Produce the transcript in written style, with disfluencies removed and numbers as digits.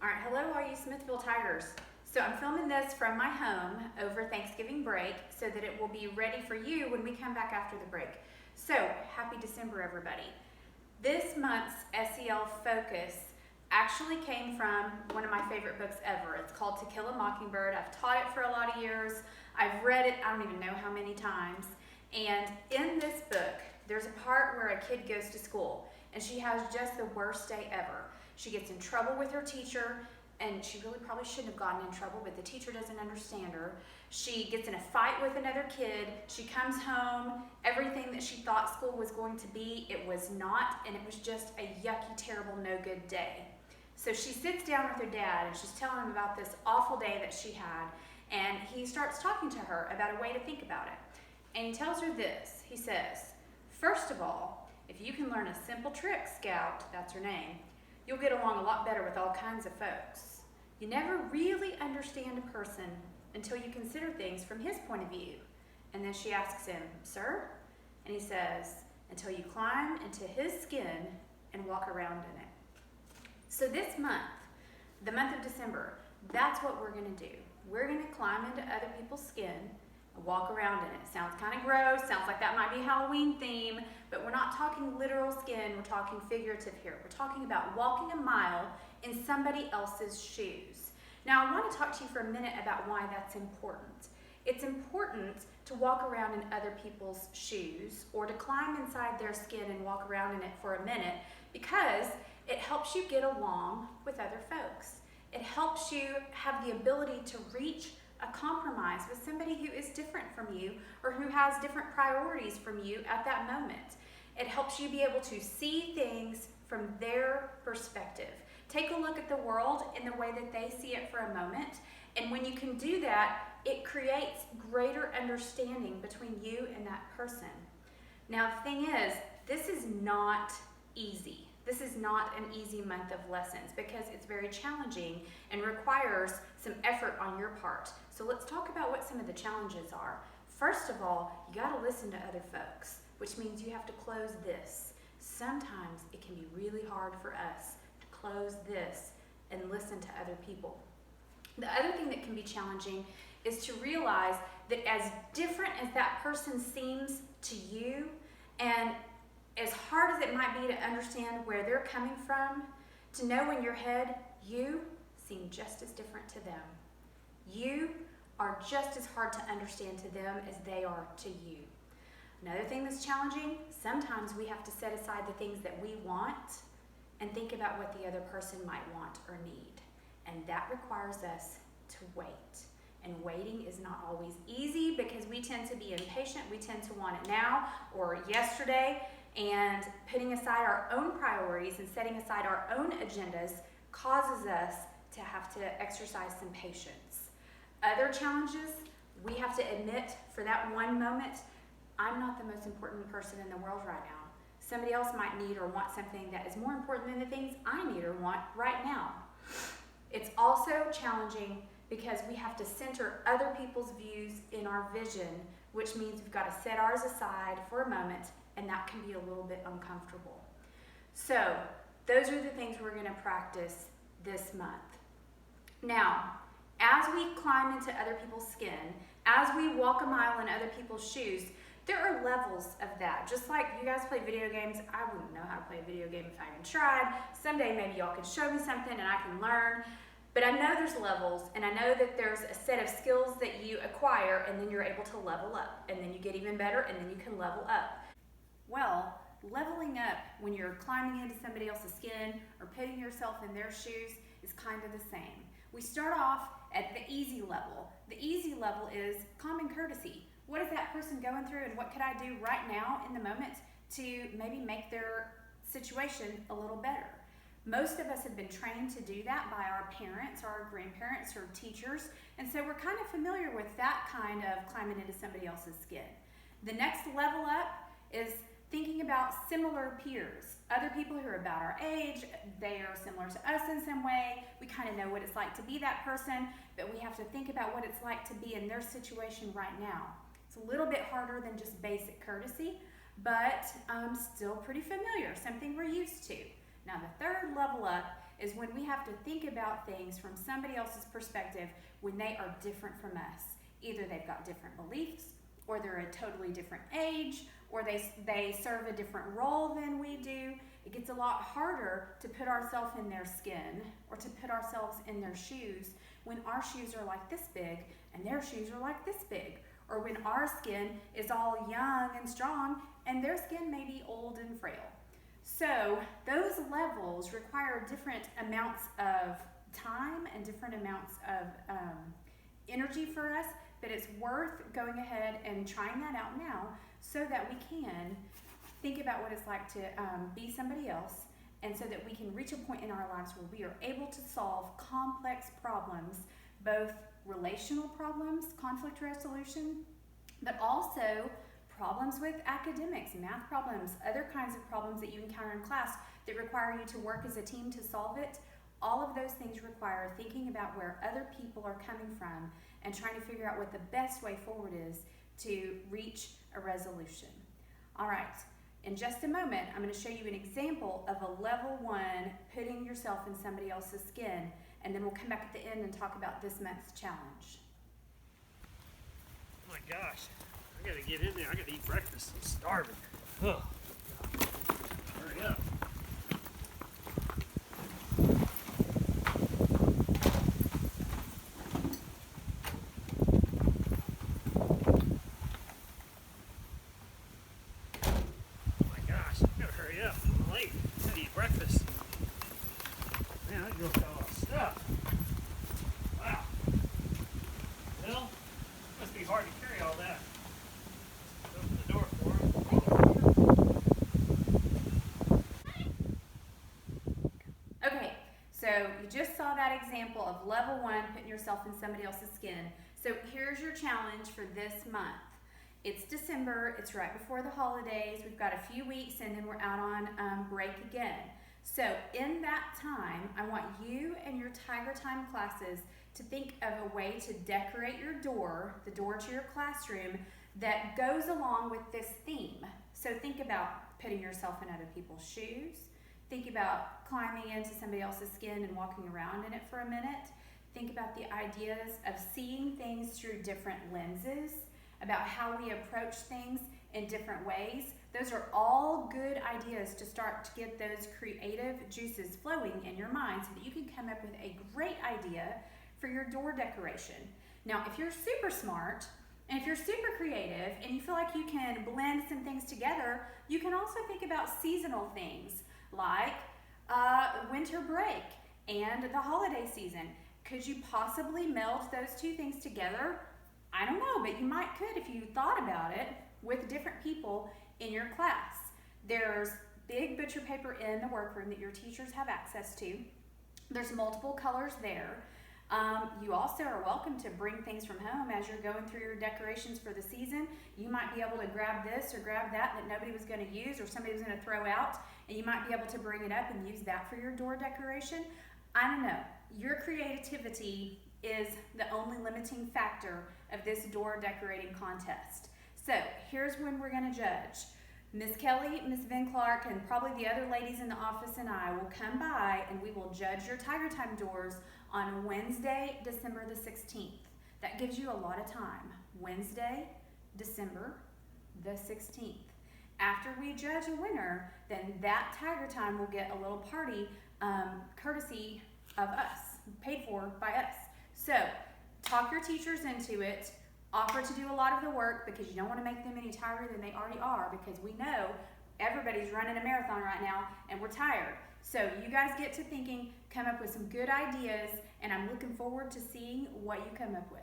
All right, hello all you Smithville Tigers. So I'm filming this from my home over Thanksgiving break so that it will be ready for you when we come back after the break. So happy December, everybody. This month's SEL focus actually came from one of my favorite books ever. It's called To Kill a Mockingbird. I've taught it for a lot of years. I've read it, I don't even know how many times. And in this book, there's a part where a kid goes to school and she has just the worst day ever. She gets in trouble with her teacher, and she really probably shouldn't have gotten in trouble, but the teacher doesn't understand her. She gets in a fight with another kid. She comes home. Everything that she thought school was going to be, it was not, and it was just a yucky, terrible, no good day. So she sits down with her dad, and she's telling him about this awful day that she had, and he starts talking to her about a way to think about it. And he tells her this. He says, first of all, if you can learn a simple trick, Scout, that's her name, you'll get along a lot better with all kinds of folks. You never really understand a person until you consider things from his point of view. And then she asks him, sir? And he says, until you climb into his skin and walk around in it. So this month, the month of December, that's what we're gonna do. We're gonna climb into other people's skin and walk around in it. Sounds kind of gross, sounds like that might be a Halloween theme, but we're not talking literal skin, we're talking figurative here. We're talking about walking a mile in somebody else's shoes. Now I want to talk to you for a minute about why that's important. It's important to walk around in other people's shoes or to climb inside their skin and walk around in it for a minute because it helps you get along with other folks. It helps you have the ability to reach a compromise with somebody who is different from you or who has different priorities from you at that moment. It helps you be able to see things from their perspective. Take a look at the world in the way that they see it for a moment, and when you can do that, it creates greater understanding between you and that person. Now the thing is, this is not easy. This is not an easy month of lessons because it's very challenging and requires some effort on your part. So let's talk about what some of the challenges are. First of all, you gotta listen to other folks, which means you have to close this. Sometimes it can be really hard for us to close this and listen to other people. The other thing that can be challenging is to realize that as different as that person seems to you, and as hard as it might be to understand where they're coming from, to know in your head, you seem just as different to them. You are just as hard to understand to them as they are to you. Another thing that's challenging, sometimes we have to set aside the things that we want and think about what the other person might want or need. And that requires us to wait. And waiting is not always easy because we tend to be impatient. We tend to want it now or yesterday. And putting aside our own priorities and setting aside our own agendas causes us to have to exercise some patience. Other challenges, we have to admit for that one moment, I'm not the most important person in the world right now. Somebody else might need or want something that is more important than the things I need or want right now. It's also challenging because we have to center other people's views in our vision, which means we've got to set ours aside for a moment, and that can be a little bit uncomfortable. So those are the things we're going to practice this month. Now, as we climb into other people's skin, as we walk a mile in other people's shoes, there are levels of that. Just like you guys play video games, I wouldn't know how to play a video game if I even tried. Someday maybe y'all can show me something and I can learn. But I know there's levels, and I know that there's a set of skills that you acquire, and then you're able to level up, and then you get even better, and then you can level up. Well, leveling up when you're climbing into somebody else's skin or putting yourself in their shoes is kind of the same. We start off at the easy level. The easy level is common courtesy. What is that person going through, and what could I do right now in the moment to maybe make their situation a little better? Most of us have been trained to do that by our parents or our grandparents or teachers, and so we're kind of familiar with that kind of climbing into somebody else's skin. The next level up is thinking about similar peers, other people who are about our age. They are similar to us in some way. We kind of know what it's like to be that person, but we have to think about what it's like to be in their situation right now. It's a little bit harder than just basic courtesy, but still pretty familiar, something we're used to. Now the third level up is when we have to think about things from somebody else's perspective when they are different from us. Either they've got different beliefs, or they're a totally different age, or they serve a different role than we do. It gets a lot harder to put ourselves in their skin or to put ourselves in their shoes when our shoes are like this big and their shoes are like this big, or when our skin is all young and strong and their skin may be old and frail. So those levels require different amounts of time and different amounts of energy for us, but it's worth going ahead and trying that out now so that we can think about what it's like to be somebody else, and so that we can reach a point in our lives where we are able to solve complex problems, both relational problems, conflict resolution, but also problems with academics, math problems, other kinds of problems that you encounter in class that require you to work as a team to solve it. All of those things require thinking about where other people are coming from and trying to figure out what the best way forward is to reach a resolution. All right, in just a moment, I'm going to show you an example of a level 1, putting yourself in somebody else's skin, and then we'll come back at the end and talk about this month's challenge. Oh my gosh, I gotta get in there. I gotta eat breakfast. I'm starving. Ugh. Hurry up. Oh my gosh, I gotta hurry up. I'm late. I gotta eat breakfast. Man, that girl's got a lot of stuff. Wow. Well, must be hard to carry all that. Open the door for him. Okay, so you just saw that example of level 1, putting yourself in somebody else's skin. So here's your challenge for this month. It's December, it's right before the holidays, we've got a few weeks and then we're out on break again. So in that time, I want you and your Tiger Time classes to think of a way to decorate your door, the door to your classroom, that goes along with this theme. So think about putting yourself in other people's shoes. Think about climbing into somebody else's skin and walking around in it for a minute. Think about the ideas of seeing things through different lenses, about how we approach things in different ways. Those are all good ideas to start to get those creative juices flowing in your mind so that you can come up with a great idea for your door decoration. Now, if you're super smart and if you're super creative and you feel like you can blend some things together, you can also think about seasonal things like winter break and the holiday season. Could you possibly meld those two things together? I don't know, but you might could if you thought about it with different people in your class. There's big butcher paper in the workroom that your teachers have access to. There's multiple colors there. You also are welcome to bring things from home as you're going through your decorations for the season. You might be able to grab this or grab that nobody was going to use or somebody was going to throw out, and you might be able to bring it up and use that for your door decoration. I don't know. Your creativity is the only limiting factor of this door decorating contest. So here's when we're going to judge. Miss Kelly, Miss Van Clark, and probably the other ladies in the office and I will come by and we will judge your Tiger Time doors on Wednesday, December the 16th. That gives you a lot of time. Wednesday, December the 16th. After we judge a winner, then that Tiger Time will get a little party courtesy of us, paid for by us. So talk your teachers into it. Offer to do a lot of the work because you don't want to make them any tired than they already are, because we know everybody's running a marathon right now and we're tired. So you guys get to thinking, come up with some good ideas, and I'm looking forward to seeing what you come up with.